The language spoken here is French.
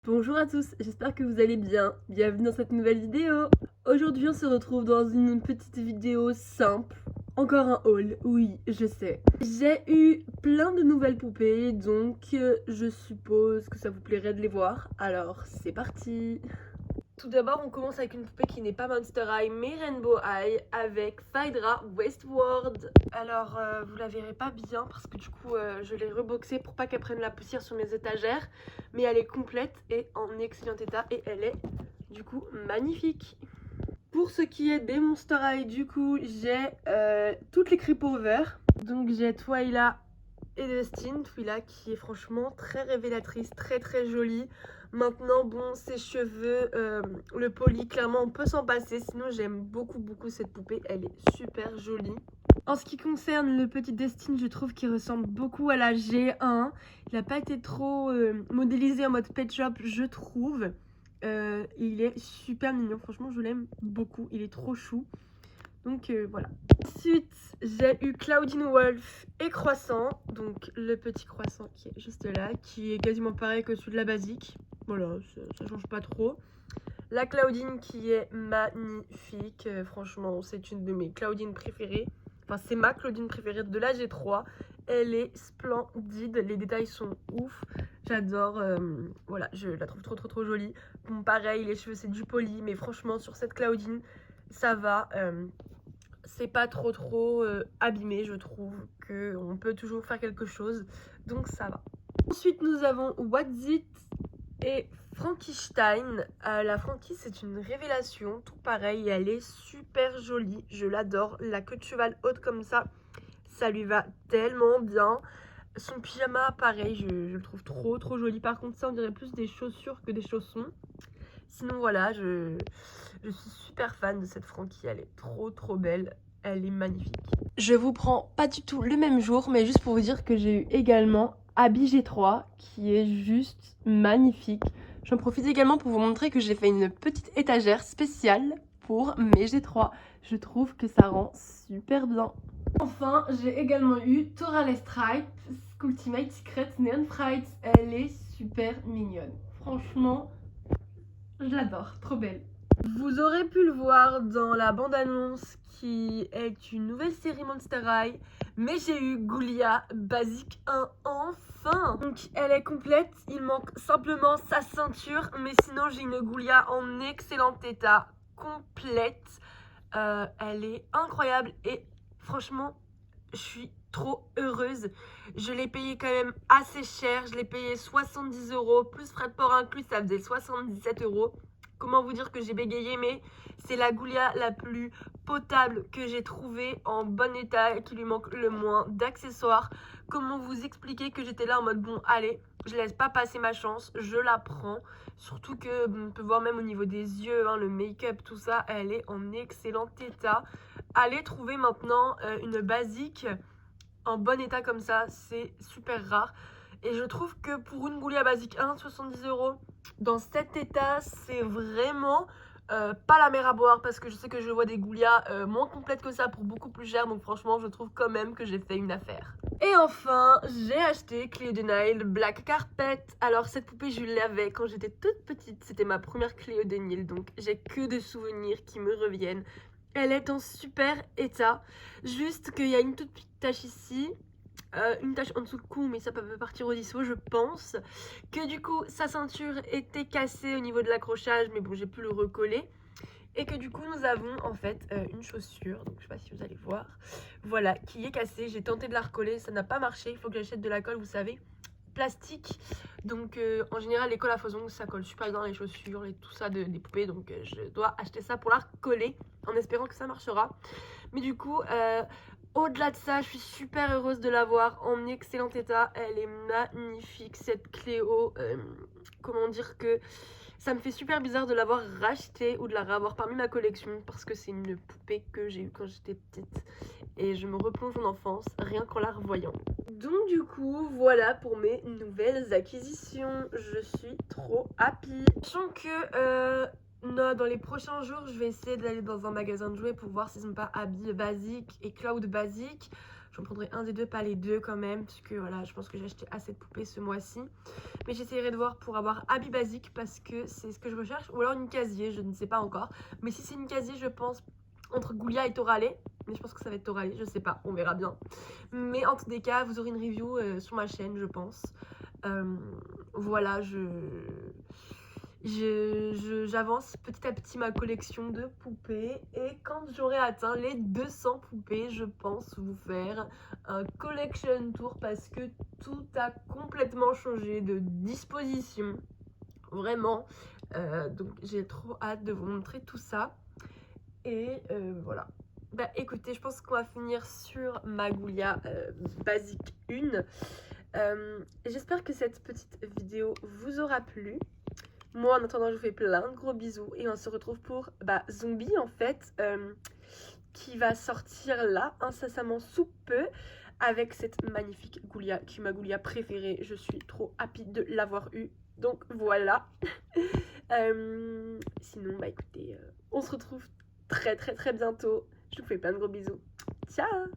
Bonjour à tous, j'espère que vous allez bien. Bienvenue dans cette nouvelle vidéo. Aujourd'hui, on se retrouve dans une petite vidéo simple. Encore un haul, oui, je sais. J'ai eu plein de nouvelles poupées, donc je suppose que ça vous plairait de les voir. Alors, c'est parti. Tout d'abord, on commence avec une poupée qui n'est pas Monster High, mais Rainbow High, avec Phaedra Westward. Alors, vous la verrez pas bien, parce que du coup, je l'ai reboxée pour pas qu'elle prenne la poussière sur mes étagères. Mais elle est complète et en excellent état, et elle est, du coup, magnifique. Pour ce qui est des Monster High, du coup, j'ai toutes les Creepover. Donc, j'ai Twyla et Destine, Twyla qui est franchement très révélatrice, très jolie. Maintenant, bon, ses cheveux, le poli, clairement, on peut s'en passer. Sinon, j'aime beaucoup cette poupée. Elle est super jolie. En ce qui concerne le petit Destine, je trouve qu'il ressemble beaucoup à la G1. Il n'a pas été trop modélisé en mode pet shop, je trouve. Il est super mignon. Franchement, je l'aime beaucoup. Il est trop chou. Donc voilà. Ensuite, j'ai eu Claudine Wolf et Croissant. Donc le petit Croissant qui est juste là, qui est quasiment pareil que celui de la basique. Voilà, ça change pas trop. La Claudine qui est magnifique. Franchement, c'est une de mes Claudines préférées. Enfin, c'est ma Claudine préférée de la G3. Elle est splendide. Les détails sont ouf. J'adore. Voilà, je la trouve trop jolie. Bon, pareil, les cheveux, c'est du poli. Mais franchement, sur cette Claudine, ça va. C'est pas trop abîmé, je trouve qu'on peut toujours faire quelque chose, donc ça va. Ensuite, nous avons What's It et Frankenstein. La Frankie, c'est une révélation, tout pareil, elle est super jolie, je l'adore. La queue de cheval haute comme ça lui va tellement bien. Son pyjama, pareil, je le trouve trop joli. Par contre, ça, on dirait plus des chaussures que des chaussons. Sinon, voilà, je suis super fan de cette Frankie, elle est trop belle. Elle est magnifique. Je vous prends pas du tout le même jour, mais juste pour vous dire que j'ai eu également Abby G3, qui est juste magnifique. J'en profite également pour vous montrer que j'ai fait une petite étagère spéciale pour mes G3. Je trouve que ça rend super bien. Enfin, j'ai également eu Torales Stripe, Ultimate Secret Neon Fright. Elle est super mignonne. Franchement, je l'adore, trop belle. Vous aurez pu le voir dans la bande-annonce qui est une nouvelle série Monster High, mais j'ai eu Ghoulia Basique 1 enfin. Donc elle est complète, il manque simplement sa ceinture, mais sinon j'ai une Ghoulia en excellent état, complète. Elle est incroyable et franchement, je suis trop heureuse. Je l'ai payé quand même assez cher, je l'ai payé 70 €, plus frais de port inclus, ça faisait 77 €. Comment vous dire que j'ai bégayé, mais c'est la Ghoulia la plus potable que j'ai trouvée, en bon état et qui lui manque le moins d'accessoires. Comment vous expliquer que j'étais là en mode bon, allez, je laisse pas passer ma chance, je la prends. Surtout que on peut voir même au niveau des yeux, hein, le make-up, tout ça, elle est en excellent état. Allez trouver maintenant une basique en bon état comme ça, c'est super rare. Et je trouve que pour une Ghoulia basique 1, 70 € dans cet état, c'est vraiment pas la mer à boire, parce que je sais que je vois des Ghoulias moins complètes que ça pour beaucoup plus cher. Donc franchement, je trouve quand même que j'ai fait une affaire. Et enfin, j'ai acheté Cléo de Nile Black Carpet. Alors cette poupée, je l'avais quand j'étais toute petite. C'était ma première Cléo de Nile, donc j'ai que des souvenirs qui me reviennent. Elle est en super état. Juste qu'il y a une toute petite tache ici. Une tache en dessous le cou, mais ça peut partir au dispo, je pense. Que du coup, sa ceinture était cassée au niveau de l'accrochage, mais bon, j'ai pu le recoller. Et que du coup, nous avons en fait une chaussure, donc je sais pas si vous allez voir, voilà, qui est cassée. J'ai tenté de la recoller, ça n'a pas marché. Il faut que j'achète de la colle, vous savez, plastique. Donc en général, les colles à faux ongles, ça colle super bien les chaussures et tout ça des poupées. Donc je dois acheter ça pour la recoller, en espérant que ça marchera. Mais du coup, au-delà de ça, je suis super heureuse de l'avoir en excellent état. Elle est magnifique, cette Cléo. Comment dire que ça me fait super bizarre de l'avoir rachetée ou de la réavoir parmi ma collection, parce que c'est une poupée que j'ai eue quand j'étais petite. Et je me replonge en enfance rien qu'en la revoyant. Donc du coup, voilà pour mes nouvelles acquisitions. Je suis trop happy. Sachant que non, dans les prochains jours, je vais essayer d'aller dans un magasin de jouets pour voir s'ils n'ont pas Abby basique et Cloud basique. j'en prendrai un des deux, pas les deux quand même, parce que voilà, je pense que j'ai acheté assez de poupées ce mois-ci. Mais j'essaierai de voir pour avoir habit basique parce que c'est ce que je recherche, ou alors une casier, je ne sais pas encore. Mais si c'est une casier, je pense entre Goulia et Torale. Mais je pense que ça va être Torale, je sais pas, on verra bien. Mais en tous les cas, vous aurez une review sur ma chaîne, je pense. Voilà, j'avance petit à petit ma collection de poupées. Et quand j'aurai atteint les 200 poupées, je pense vous faire un collection tour parce que tout a complètement changé de disposition. Vraiment. Donc j'ai trop hâte de vous montrer tout ça. Et voilà. Bah écoutez, je pense qu'on va finir sur ma Goulia basique 1. J'espère que cette petite vidéo vous aura plu. Moi en attendant je vous fais plein de gros bisous et on se retrouve pour Zombie en fait qui va sortir là incessamment sous peu avec cette magnifique Goulia qui est ma Goulia préférée. Je suis trop happy de l'avoir eue. Donc voilà. Sinon bah écoutez, on se retrouve très bientôt. Je vous fais plein de gros bisous. Ciao!